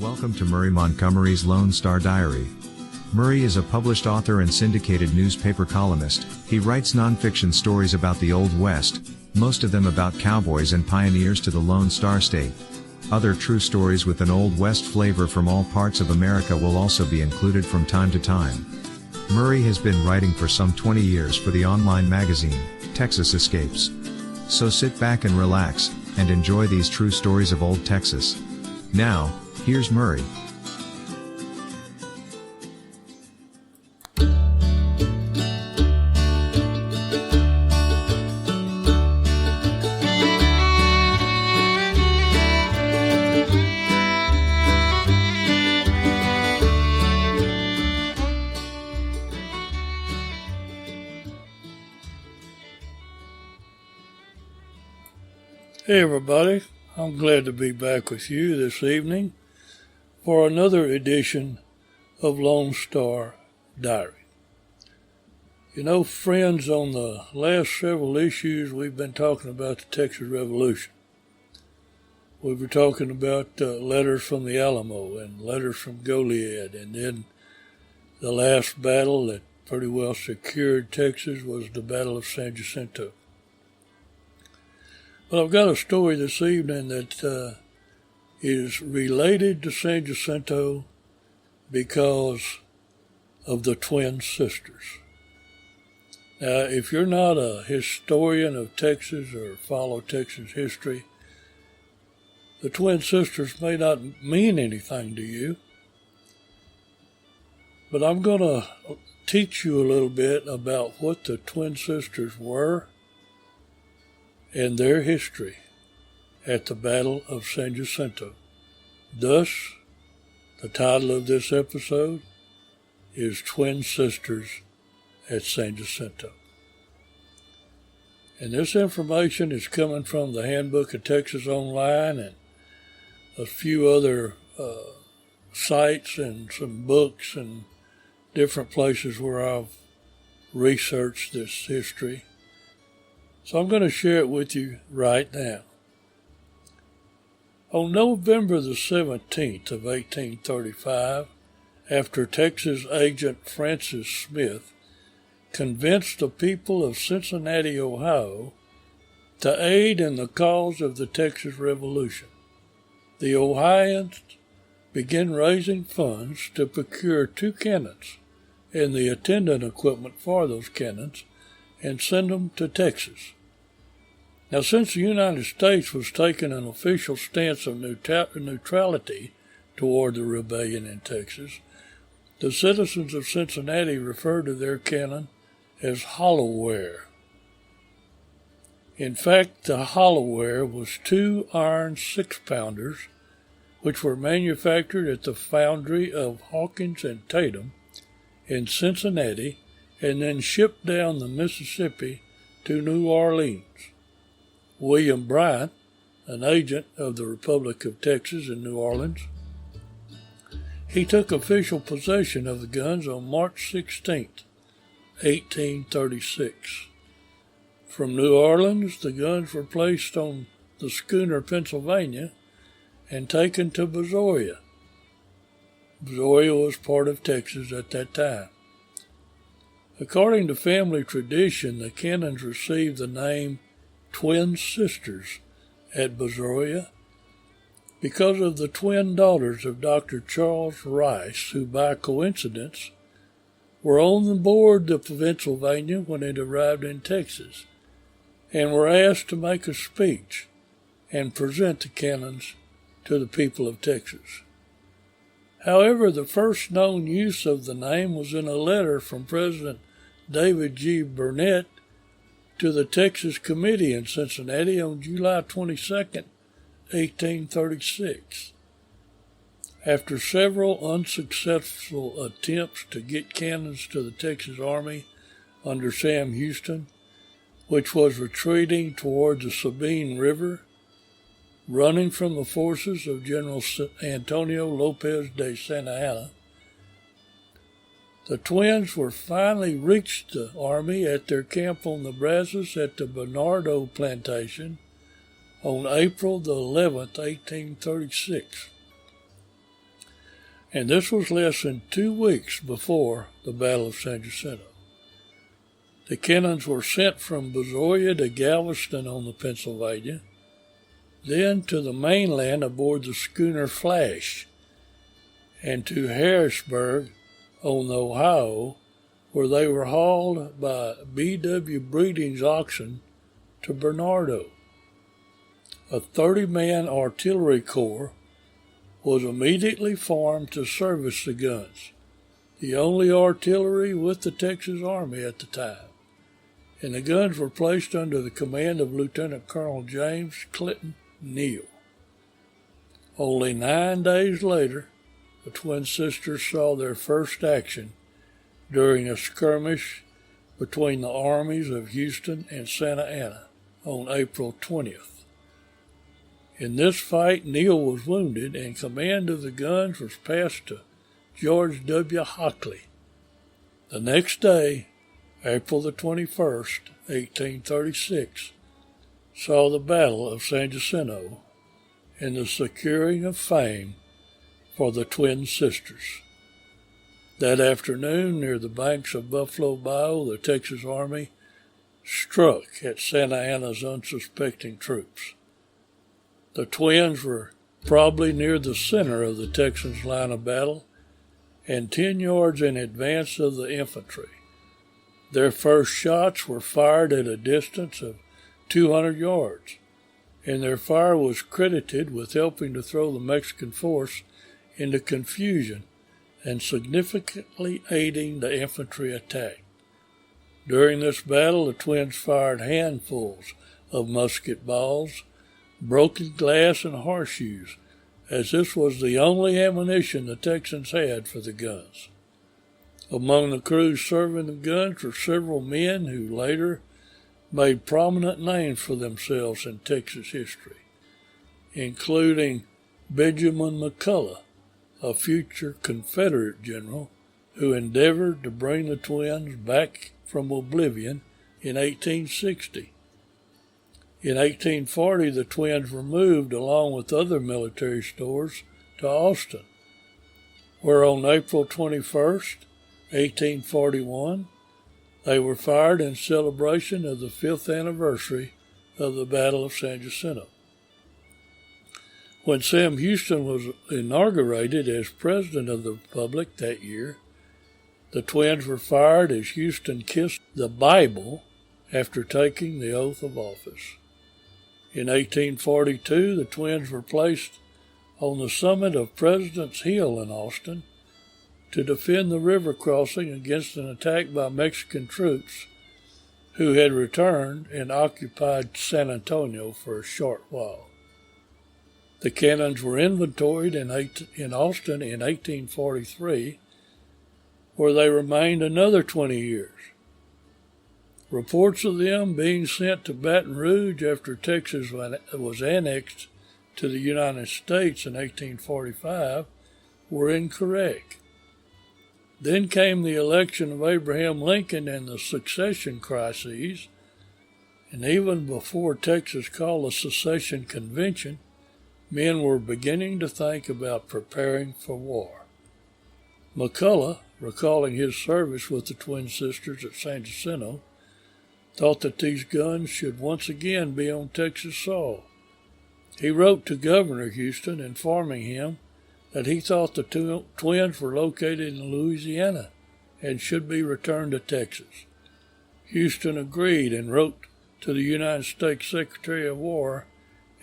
Welcome to Murray Montgomery's Lone Star Diary. Murray is a published author and syndicated newspaper columnist. He writes nonfiction stories about the Old West, most of them about cowboys and pioneers to the Lone Star State. Other true stories with an Old West flavor from all parts of America will also be included from time to time. Murray has been writing for some 20 years for the online magazine, Texas Escapes. So sit back and relax, and enjoy these true stories of old Texas. Now, here's Murray. Hey everybody, I'm glad to be back with you this evening for another edition of Lone Star Diary. You know, friends, on the last several issues we've been talking about the Texas Revolution. We were talking about letters from the Alamo and letters from Goliad, and then the last battle that pretty well secured Texas was the Battle of San Jacinto. But I've got a story this evening that is related to San Jacinto because of the twin sisters. Now, if you're not a historian of Texas or follow Texas history, the twin sisters may not mean anything to you. But I'm going to teach you a little bit about what the twin sisters were and their history at the Battle of San Jacinto. Thus, the title of this episode is Twin Sisters at San Jacinto. And this information is coming from the Handbook of Texas Online and a few other sites and some books and different places where I've researched this history. So I'm going to share it with you right now. On November the 17th of 1835, after Texas agent Francis Smith convinced the people of Cincinnati, Ohio, to aid in the cause of the Texas Revolution, the Ohioans began raising funds to procure 2 cannons and the attendant equipment for those cannons and send them to Texas. Now, since the United States was taking an official stance of neutrality toward the rebellion in Texas, the citizens of Cincinnati referred to their cannon as hollowware. In fact, the hollowware was 2 iron 6-pounders, which were manufactured at the foundry of Hawkins and Tatum in Cincinnati and then shipped down the Mississippi to New Orleans. William Bryant, an agent of the Republic of Texas in New Orleans, he took official possession of the guns on March 16, 1836. From New Orleans, the guns were placed on the schooner Pennsylvania and taken to Brazoria. Brazoria was part of Texas at that time. According to family tradition, the cannons received the name Twin Sisters at Brazoria because of the twin daughters of Dr. Charles Rice, who by coincidence were on board the Pennsylvania when it arrived in Texas and were asked to make a speech and present the cannons to the people of Texas. However, the first known use of the name was in a letter from President David G. Burnett to the Texas Committee in Cincinnati on July 22, 1836. After several unsuccessful attempts to get cannons to the Texas Army under Sam Houston, which was retreating toward the Sabine River, running from the forces of General Antonio Lopez de Santa Anna, the twins were finally reached the Army at their camp on the Brazos at the Bernardo Plantation on April the 11th, 1836. and this was less than 2 weeks before the Battle of San Jacinto. The cannons were sent from Bezoia to Galveston on the Pennsylvania, then to the mainland aboard the schooner Flash, and to Harrisburg on the Ohio, where they were hauled by B.W. Breeding's oxen to Bernardo. A 30-man artillery corps was immediately formed to service the guns, the only artillery with the Texas Army at the time, and the guns were placed under the command of Lieutenant Colonel James Clinton Neal. Only 9 days later, the Twin Sisters saw their first action during a skirmish between the armies of Houston and Santa Anna on April 20th. In this fight, Neal was wounded, and command of the guns was passed to George W. Hockley. The next day, April the 21st, 1836, saw the Battle of San Jacinto and the securing of fame for the Twin Sisters. That afternoon, near the banks of Buffalo Bayou, the Texas Army struck at Santa Anna's unsuspecting troops. The twins were probably near the center of the Texans' line of battle and 10 yards in advance of the infantry. Their first shots were fired at a distance of 200 yards, and their fire was credited with helping to throw the Mexican force into confusion and significantly aiding the infantry attack. During this battle, the twins fired handfuls of musket balls, broken glass, and horseshoes, as this was the only ammunition the Texans had for the guns. Among the crews serving the guns were several men who later made prominent names for themselves in Texas history, including Benjamin McCulloch, a future Confederate general who endeavored to bring the twins back from oblivion in 1860. In 1840, the twins were moved along with other military stores to Austin, where on April 21st, 1841, they were fired in celebration of the 5th anniversary of the Battle of San Jacinto. When Sam Houston was inaugurated as President of the Republic that year, the twins were fired as Houston kissed the Bible after taking the oath of office. In 1842, the twins were placed on the summit of President's Hill in Austin to defend the river crossing against an attack by Mexican troops who had returned and occupied San Antonio for a short while. The cannons were inventoried in Austin in 1843, where they remained another 20 years. Reports of them being sent to Baton Rouge after Texas was annexed to the United States in 1845 were incorrect. Then came the election of Abraham Lincoln and the succession crises, and even before Texas called a secession convention, men were beginning to think about preparing for war. McCulloch, recalling his service with the Twin Sisters at San Jacinto, thought that these guns should once again be on Texas soil. He wrote to Governor Houston informing him that he thought the twins were located in Louisiana and should be returned to Texas. Houston agreed and wrote to the United States Secretary of War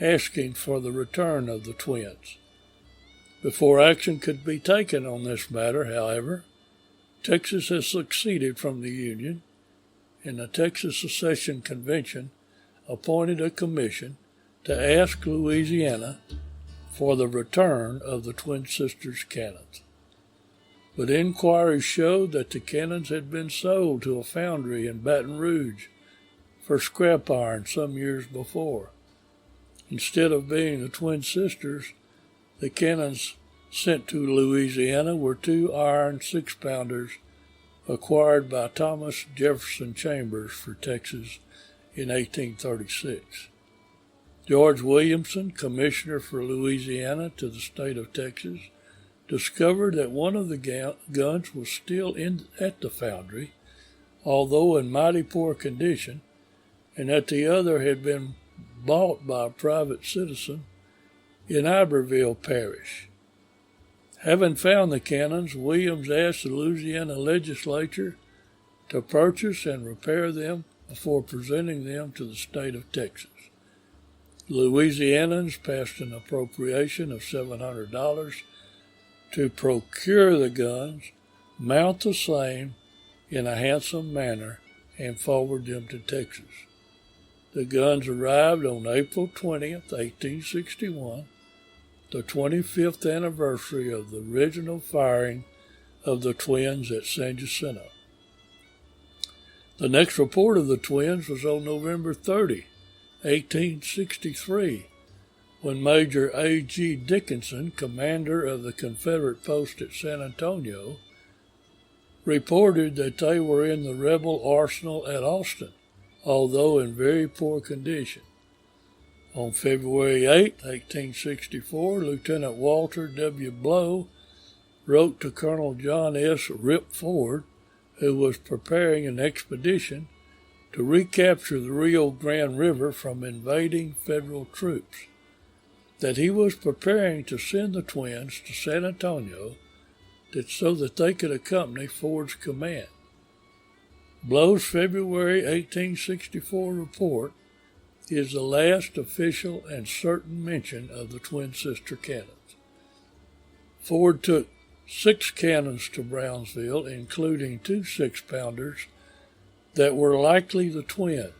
asking for the return of the twins. Before action could be taken on this matter, however, Texas has seceded from the Union, and the Texas Secession Convention appointed a commission to ask Louisiana for the return of the Twin Sisters cannons. But inquiries showed that the cannons had been sold to a foundry in Baton Rouge for scrap iron some years before. Instead of being the Twin Sisters, the cannons sent to Louisiana were 2 iron 6-pounders acquired by Thomas Jefferson Chambers for Texas in 1836. George Williamson, commissioner for Louisiana to the state of Texas, discovered that one of the guns was still at the foundry, although in mighty poor condition, and that the other had been bought by a private citizen in Iberville Parish. Having found the cannons, Williams asked the Louisiana legislature to purchase and repair them before presenting them to the state of Texas. Louisianans passed an appropriation of $700 to procure the guns, mount the same in a handsome manner, and forward them to Texas. The guns arrived on April 20th, 1861, the 25th anniversary of the original firing of the twins at San Jacinto. The next report of the twins was on November 30, 1863, when Major A.G. Dickinson, commander of the Confederate post at San Antonio, reported that they were in the rebel arsenal at Austin, although in very poor condition. On February 8, 1864, Lieutenant Walter W. Blow wrote to Colonel John S. Rip Ford, who was preparing an expedition to recapture the Rio Grande River from invading Federal troops, that he was preparing to send the twins to San Antonio so that they could accompany Ford's command. Blow's February 1864 report is the last official and certain mention of the twin sister cannons. Ford took 6 cannons to Brownsville, including 2 6-pounders that were likely the twins.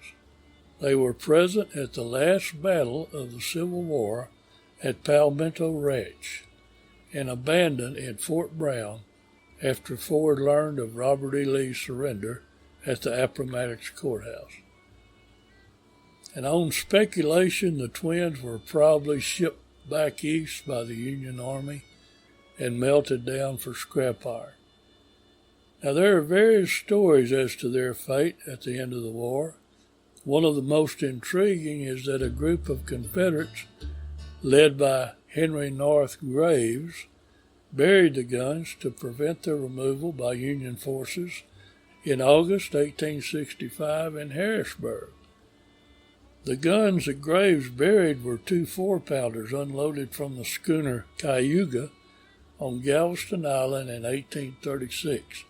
They were present at the last battle of the Civil War at Palmetto Ranch and abandoned in Fort Brown after Ford learned of Robert E. Lee's surrender at the Appomattox Courthouse. And on speculation, the twins were probably shipped back east by the Union Army and melted down for scrap iron. Now, there are various stories as to their fate at the end of the war. One of the most intriguing is that a group of Confederates, led by Henry North Graves, buried the guns to prevent their removal by Union forces in August 1865 in Harrisburg. The guns that Graves buried were 2 4-pounders unloaded from the schooner Cayuga on Galveston Island in 1836.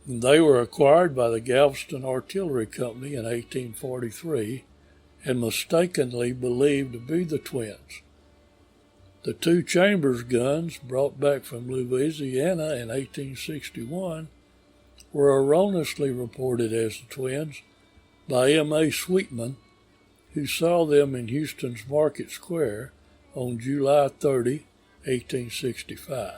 And they were acquired by the Galveston Artillery Company in 1843 and mistakenly believed to be the twins. The 2 Chambers guns brought back from Louisiana in 1861 were erroneously reported as the twins by M.A. Sweetman, who saw them in Houston's Market Square on July 30, 1865,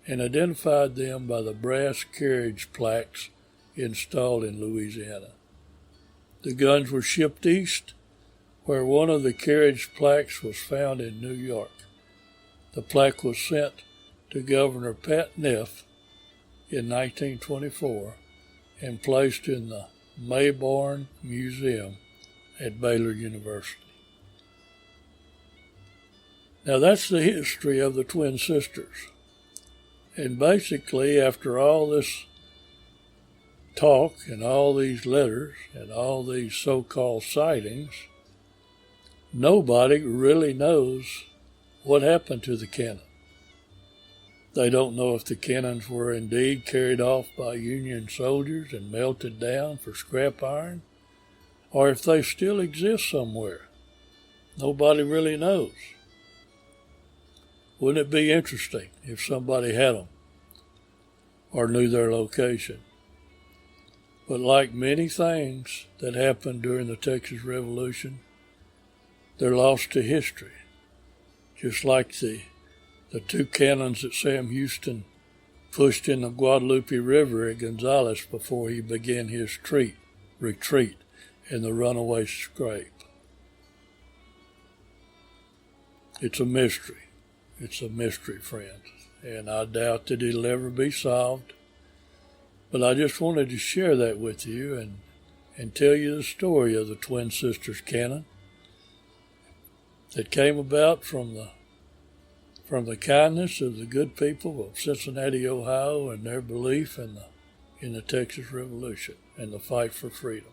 and identified them by the brass carriage plaques installed in Louisiana. The guns were shipped east, where one of the carriage plaques was found in New York. The plaque was sent to Governor Pat Neff in 1924 and placed in the Mayborn Museum at Baylor University. Now, that's the history of the twin sisters. And basically, after all this talk and all these letters and all these so-called sightings, nobody really knows what happened to the cannon. They don't know if the cannons were indeed carried off by Union soldiers and melted down for scrap iron, or if they still exist somewhere. Nobody really knows. Wouldn't it be interesting if somebody had them or knew their location? But like many things that happened during the Texas Revolution, they're lost to history, just like the 2 cannons that Sam Houston pushed in the Guadalupe River at Gonzales before he began his retreat in the runaway scrape. It's a mystery. It's a mystery, friends, and I doubt that it'll ever be solved. But I just wanted to share that with you and tell you the story of the Twin Sisters cannon that came about from the from the kindness of the good people of Cincinnati, Ohio, and their belief in the Texas Revolution and the fight for freedom.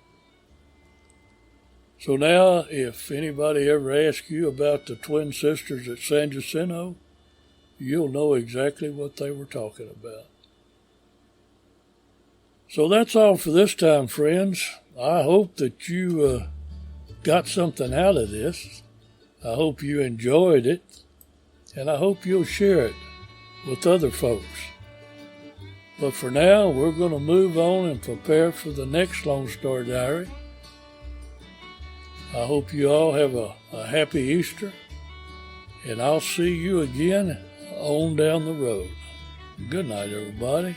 So now, if anybody ever asks you about the twin sisters at San Jacinto, you'll know exactly what they were talking about. So that's all for this time, friends. I hope that you got something out of this. I hope you enjoyed it, and I hope you'll share it with other folks. But for now, we're going to move on and prepare for the next Lone Star Diary. I hope you all have a happy Easter, and I'll see you again on down the road. Good night, everybody.